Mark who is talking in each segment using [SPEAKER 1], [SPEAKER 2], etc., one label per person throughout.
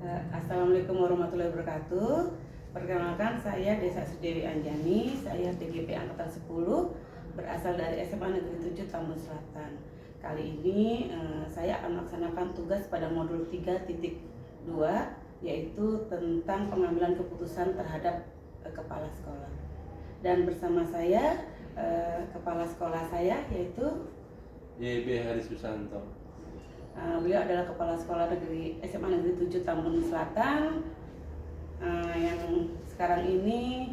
[SPEAKER 1] Assalamualaikum warahmatullahi wabarakatuh. Perkenalkan, saya Desa Sudewi Anjani, saya TGP Angkatan 10, berasal dari SMA Negeri 7 Tambun Selatan. Kali ini saya akan melaksanakan tugas pada modul 3.2, yaitu tentang pengambilan keputusan terhadap kepala sekolah. Dan bersama saya, kepala sekolah saya yaitu
[SPEAKER 2] YB Hari Susanto.
[SPEAKER 1] Beliau adalah Kepala Sekolah Negeri SMA Negeri 7 Tambun Selatan, yang sekarang ini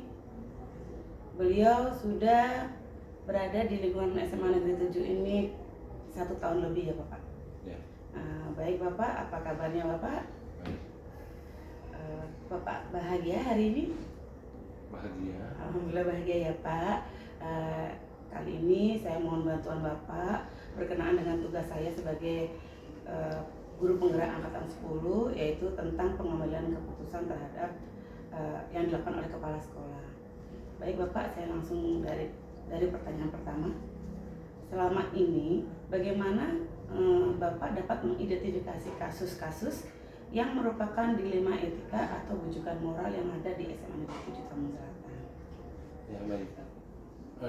[SPEAKER 1] beliau sudah berada di lingkungan SMA Negeri 7 ini 1 tahun lebih ya Bapak.
[SPEAKER 2] Ya.
[SPEAKER 1] Baik Bapak, apa kabarnya Bapak?
[SPEAKER 2] Baik.
[SPEAKER 1] Bapak bahagia hari ini?
[SPEAKER 2] Bahagia.
[SPEAKER 1] Alhamdulillah bahagia ya Pak. Kali ini saya mohon bantuan Bapak berkenaan dengan tugas saya sebagai guru penggerak angkatan 10, yaitu tentang pengambilan keputusan terhadap yang dilakukan oleh kepala sekolah. Baik Bapak, saya langsung dari pertanyaan pertama. Selama ini bagaimana Bapak dapat mengidentifikasi kasus-kasus yang merupakan dilema etika atau bujukan moral yang ada di SMA Negeri 7 Tambun Selatan?
[SPEAKER 2] Ya, baik.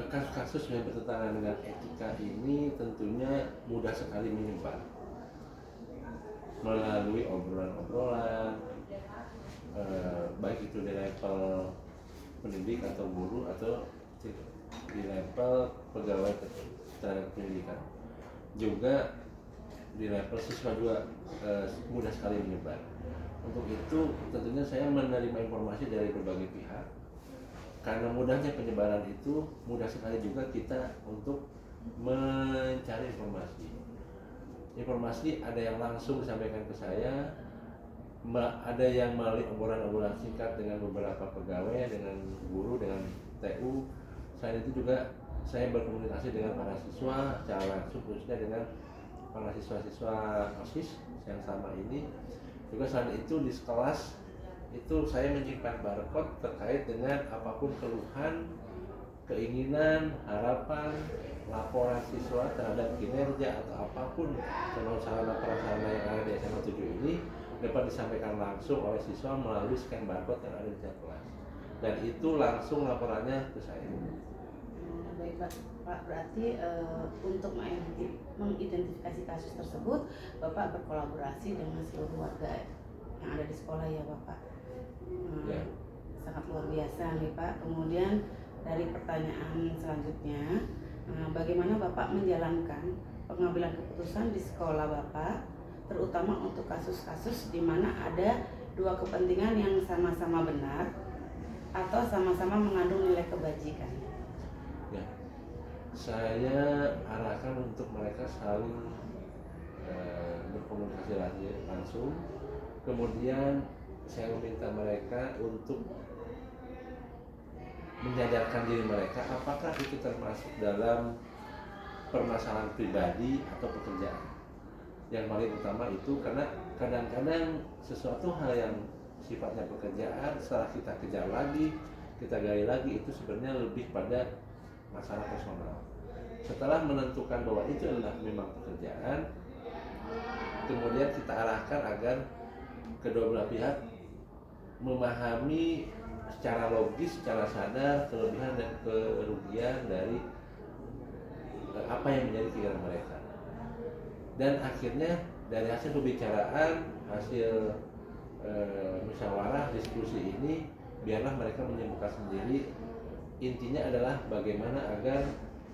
[SPEAKER 2] Kasus-kasus yang bertentangan dengan etika ini tentunya mudah sekali menyebar melalui obrolan-obrolan, baik itu di level pendidik atau guru atau di level pegawai tenaga pendidikan, juga di level siswa juga mudah sekali menyebar. Untuk itu tentunya saya menerima informasi dari berbagai pihak. Karena mudahnya penyebaran itu, mudah sekali juga kita untuk mencari informasi ada yang langsung disampaikan ke saya, ada yang melalui obrolan-obrolan singkat dengan beberapa pegawai, dengan guru, dengan TU. Selain itu juga saya berkomunikasi dengan para siswa secara langsung, khususnya dengan para siswa-siswa OSIS yang sama ini. Juga selain itu di kelas itu saya menyimpan barcode terkait dengan apapun keluhan, keinginan, harapan, laporan siswa terhadap kinerja atau apapun sarana prasarana yang ada di SMA 7 ini dapat disampaikan langsung oleh siswa melalui scan barcode yang ada di tiap kelas, dan itu langsung laporannya ke saya.
[SPEAKER 1] Baik Pak, berarti untuk mengidentifikasi kasus tersebut Bapak berkolaborasi dengan seluruh warga yang ada di sekolah ya Bapak.
[SPEAKER 2] Ya.
[SPEAKER 1] Sangat luar biasa nih Pak. Kemudian dari pertanyaan selanjutnya, bagaimana Bapak menjalankan pengambilan keputusan di sekolah Bapak, terutama untuk kasus-kasus di mana ada dua kepentingan yang sama-sama benar atau sama-sama mengandung nilai kebajikan?
[SPEAKER 2] Ya, saya arahkan untuk mereka saling berkomunikasi langsung. Kemudian saya meminta mereka untuk menyadarkan diri mereka apakah itu termasuk dalam permasalahan pribadi atau pekerjaan. Yang paling utama itu karena kadang-kadang sesuatu hal yang sifatnya pekerjaan setelah kita kejar lagi, kita gali lagi, itu sebenarnya lebih pada masalah personal. Setelah menentukan bahwa itu adalah memang pekerjaan, kemudian kita arahkan agar kedua belah pihak memahami secara logis, secara sadar kelebihan dan kerugian dari apa yang menjadi pikiran mereka. Dan akhirnya dari hasil pembicaraan, hasil musyawarah, diskusi ini, biarlah mereka menyembuhkan sendiri. Intinya adalah bagaimana agar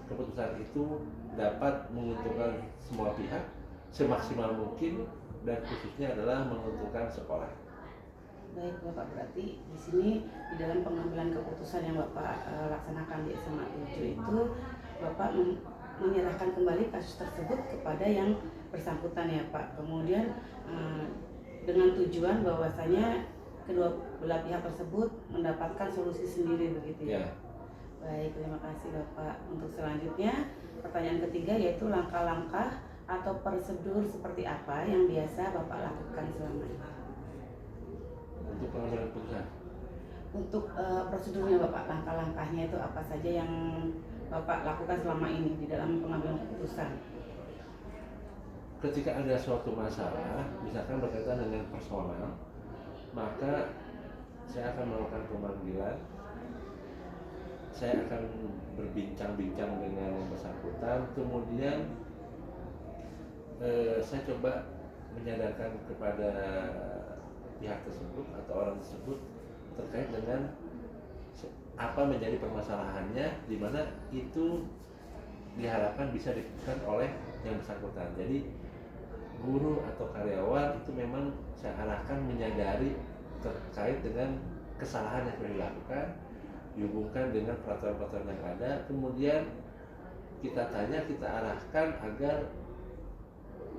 [SPEAKER 2] keputusan itu dapat menguntungkan semua pihak semaksimal mungkin, dan khususnya adalah menguntungkan sekolah.
[SPEAKER 1] Baik Bapak, berarti di sini di dalam pengambilan keputusan yang Bapak laksanakan di SMA 7 itu Bapak menyerahkan kembali kasus tersebut kepada yang bersangkutan ya Pak. Kemudian dengan tujuan bahwasanya kedua belah pihak tersebut mendapatkan solusi sendiri begitu ya. Baik, terima kasih Bapak. Untuk selanjutnya pertanyaan ketiga yaitu langkah-langkah atau prosedur seperti apa yang biasa Bapak lakukan selama ini
[SPEAKER 2] untuk pengambilan keputusan?
[SPEAKER 1] Untuk prosedurnya Bapak, langkah-langkahnya itu apa saja yang Bapak lakukan selama ini di dalam pengambilan keputusan?
[SPEAKER 2] Ketika ada suatu masalah, misalkan berkaitan dengan personal, maka saya akan melakukan pemanggilan. Saya akan berbincang-bincang dengan yang bersangkutan, kemudian saya coba menyadarkan kepada pihak tersebut atau orang tersebut terkait dengan apa menjadi permasalahannya, di mana itu diharapkan bisa diputuskan oleh yang bersangkutan. Jadi guru atau karyawan itu memang saya arahkan menyadari terkait dengan kesalahan yang sudah dilakukan, dihubungkan dengan peraturan-peraturan yang ada, kemudian kita tanya, kita arahkan agar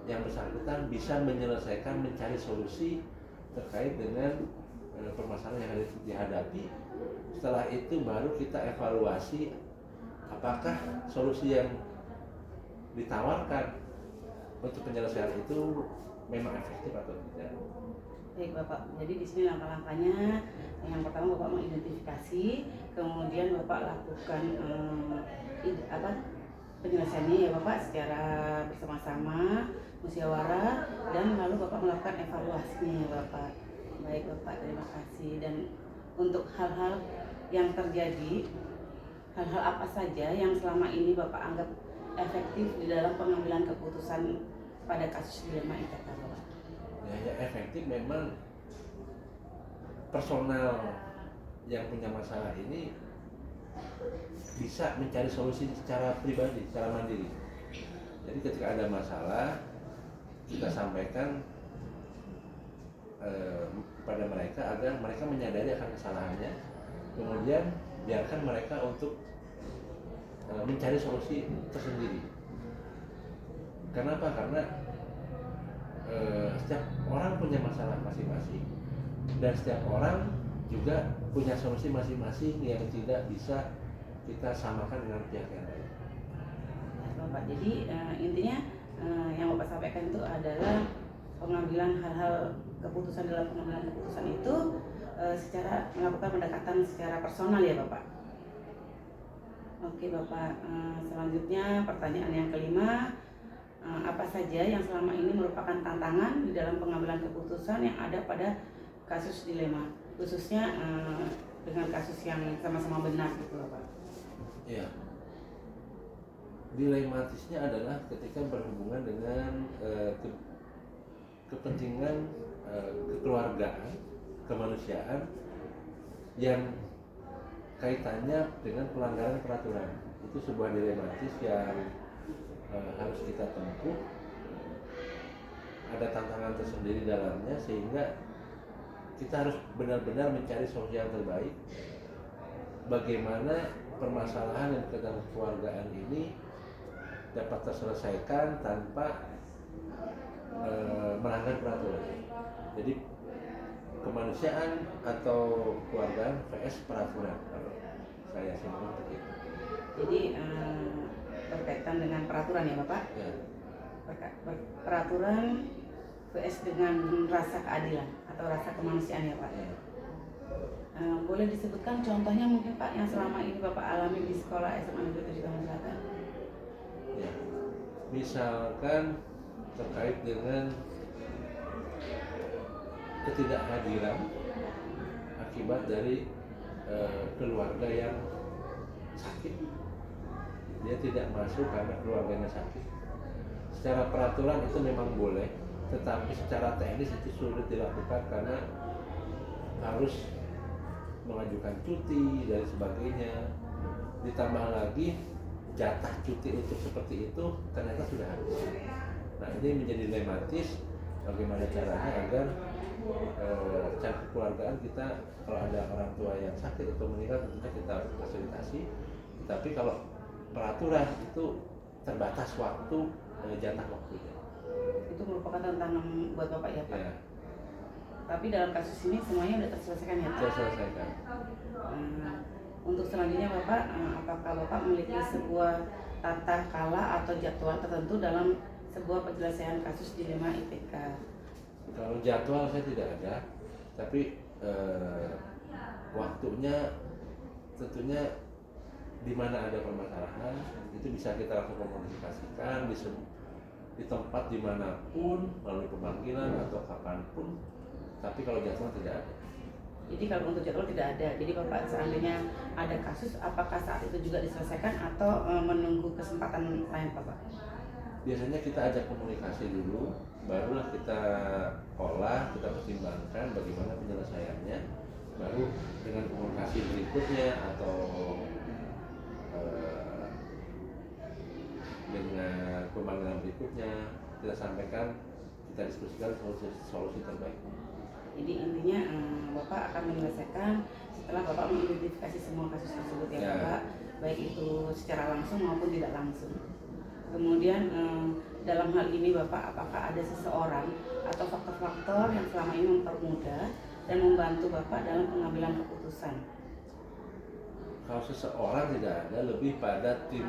[SPEAKER 2] yang bersangkutan bisa menyelesaikan, mencari solusi terkait dengan permasalahan yang harus dihadapi. Setelah itu baru kita evaluasi apakah solusi yang ditawarkan untuk penyelesaian itu memang efektif atau tidak.
[SPEAKER 1] Baik Bapak, jadi di sini langkah-langkahnya yang pertama Bapak mengidentifikasi, kemudian Bapak lakukan penyelesaiannya ya Bapak secara bersama-sama, musyawarah, dan lalu Bapak melakukan evaluasinya ya Bapak. Baik Bapak, terima kasih. Dan untuk hal-hal yang terjadi, hal-hal apa saja yang selama ini Bapak anggap efektif di dalam pengambilan keputusan pada kasus dilema ITK Bapak?
[SPEAKER 2] Ya, efektif memang personal yang punya masalah ini bisa mencari solusi secara pribadi, secara mandiri. Jadi ketika ada masalah, kita sampaikan kepada mereka agar mereka menyadari akan kesalahannya, kemudian biarkan mereka untuk mencari solusi tersendiri. Kenapa? Karena setiap orang punya masalah masing-masing, dan setiap orang juga punya solusi masing-masing yang tidak bisa kita samakan dengan pihak yang lain.
[SPEAKER 1] Bapak, jadi intinya yang Bapak sampaikan itu adalah pengambilan hal-hal keputusan dalam pengambilan keputusan itu secara melakukan pendekatan secara personal ya Bapak. Oke Bapak, selanjutnya pertanyaan yang kelima, apa saja yang selama ini merupakan tantangan di dalam pengambilan keputusan yang ada pada kasus dilema, khususnya dengan kasus yang sama-sama benar gitu Bapak?
[SPEAKER 2] Iya. Dilematisnya adalah ketika berhubungan dengan kepentingan kekeluargaan, kemanusiaan yang kaitannya dengan pelanggaran peraturan. Itu sebuah dilematis yang harus kita tempuh. Ada tantangan tersendiri dalamnya, sehingga kita harus benar-benar mencari solusi yang terbaik. Bagaimana permasalahan yang berkaitan kekeluargaan ini dapat terselesaikan tanpa melanggar peraturan. Jadi kemanusiaan atau keluargaan vs peraturan, kalau saya simpulkan seperti itu.
[SPEAKER 1] Jadi berkaitan dengan peraturan ya Bapak?
[SPEAKER 2] Ya.
[SPEAKER 1] Peraturan vs dengan rasa keadilan atau rasa kemanusiaan ya Pak?
[SPEAKER 2] Ya.
[SPEAKER 1] Boleh disebutkan contohnya mungkin Pak yang selama ini Bapak alami di sekolah SMA Negeri 7 Taman Selatan?
[SPEAKER 2] Ya. Misalkan terkait dengan ketidakhadiran akibat dari keluarga yang sakit, dia tidak masuk karena keluarganya sakit. Secara peraturan itu memang boleh, tetapi secara teknis itu sulit dilakukan karena harus mengajukan cuti dan sebagainya. Ditambah lagi jatah cuti untuk seperti itu ternyata sudah habis. Nah, ini menjadi dilematis, bagaimana caranya agar secara kekeluargaan kita, kalau ada orang tua yang sakit atau meninggal, tentunya kita fasilitasi. Tapi kalau peraturan itu terbatas waktu, jatah waktunya.
[SPEAKER 1] Itu merupakan tantangan buat Bapak ya Pak?
[SPEAKER 2] Ya,
[SPEAKER 1] Tapi dalam kasus ini semuanya sudah terselesaikan ya Pak?
[SPEAKER 2] saya selesaikan.
[SPEAKER 1] Untuk selanjutnya Bapak, apakah Bapak memiliki sebuah tata kala atau jadwal tertentu dalam sebuah penyelesaian kasus dilema ITK?
[SPEAKER 2] Kalau jadwal saya tidak ada, tapi waktunya tentunya di mana ada permasalahan itu bisa kita lakukan komunikasikan di tempat dimanapun, melalui pemanggilan atau kapanpun, Tapi kalau jadwal tidak ada.
[SPEAKER 1] Jadi kalau untuk jadwal tidak ada. Jadi Bapak seandainya ada kasus, apakah saat itu juga diselesaikan atau menunggu kesempatan lain Bapak?
[SPEAKER 2] Biasanya kita ajak komunikasi dulu, barulah kita olah, kita pertimbangkan bagaimana penyelesaiannya, baru dengan komunikasi berikutnya atau dengan pemanggilan berikutnya kita sampaikan, kita diskusikan solusi terbaik.
[SPEAKER 1] Jadi intinya Bapak akan menyelesaikan setelah Bapak mengidentifikasi semua kasus tersebut ya,
[SPEAKER 2] Ya.
[SPEAKER 1] Bapak, baik itu secara langsung maupun tidak langsung. Kemudian dalam hal ini Bapak, apakah ada seseorang atau faktor-faktor yang selama ini mempermudah dan membantu Bapak dalam pengambilan keputusan?
[SPEAKER 2] Kalau seseorang tidak ada, lebih pada tim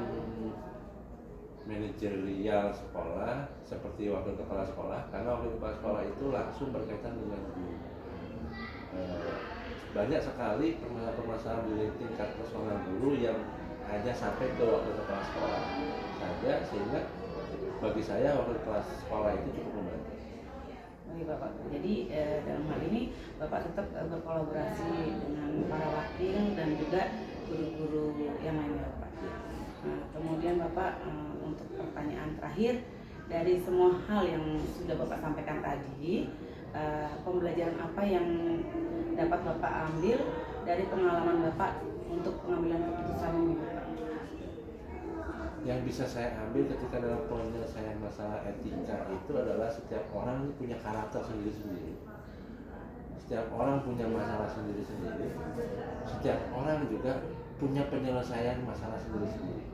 [SPEAKER 2] manajerial sekolah seperti wakil kepala sekolah, karena wakil kepala sekolah itu langsung berkaitan dengan guru. Banyak sekali permasalahan di tingkat personal guru yang hanya sampai ke wakil kepala sekolah saja, sehingga bagi saya wakil kepala sekolah itu cukup membantu.
[SPEAKER 1] Baik Bapak, jadi dalam hal ini Bapak tetap berkolaborasi dengan para wakil dan juga guru-guru yang lainnya Bapak. Kemudian Bapak, untuk pertanyaan terakhir, dari semua hal yang sudah Bapak sampaikan tadi, pembelajaran apa yang dapat Bapak ambil dari pengalaman Bapak untuk pengambilan keputusan ini Bapak?
[SPEAKER 2] Yang bisa saya ambil ketika dalam penyelesaian masalah etika itu adalah setiap orang punya karakter sendiri-sendiri. Setiap orang punya masalah sendiri-sendiri. Setiap orang juga punya penyelesaian masalah sendiri-sendiri.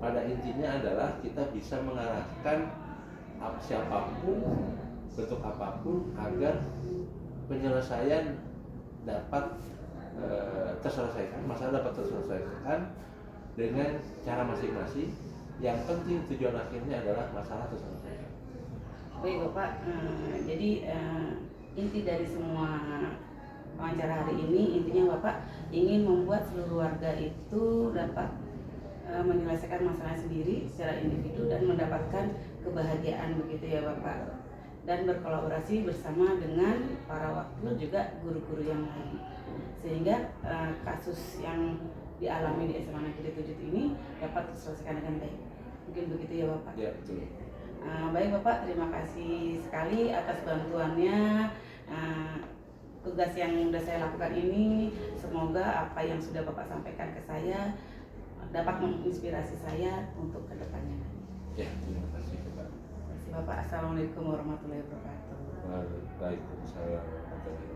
[SPEAKER 2] Pada intinya adalah kita bisa mengarahkan siapapun, bentuk apapun, agar penyelesaian dapat terselesaikan, masalah dapat terselesaikan dengan cara masing-masing. Yang penting tujuan akhirnya adalah masalah terselesaikan.
[SPEAKER 1] Baik Bapak, jadi inti dari semua wawancara hari ini, intinya Bapak ingin membuat seluruh warga itu dapat menyelesaikan masalah sendiri secara individu dan mendapatkan kebahagiaan begitu ya Bapak, dan berkolaborasi bersama dengan para wakil juga guru-guru yang lain, sehingga kasus yang dialami di SMA Negeri 7 ini dapat diselesaikan dengan baik. Mungkin begitu ya Bapak.
[SPEAKER 2] Ya, betul.
[SPEAKER 1] Baik Bapak, terima kasih sekali atas bantuannya. Tugas yang sudah saya lakukan ini, semoga apa yang sudah Bapak sampaikan ke saya dapat menginspirasi saya untuk kedepannya.
[SPEAKER 2] Ya, terima kasih Pak.
[SPEAKER 1] Terima kasih Bapak. Assalamualaikum warahmatullahi wabarakatuh.
[SPEAKER 2] Waalaikumsalam warahmatullahi wabarakatuh.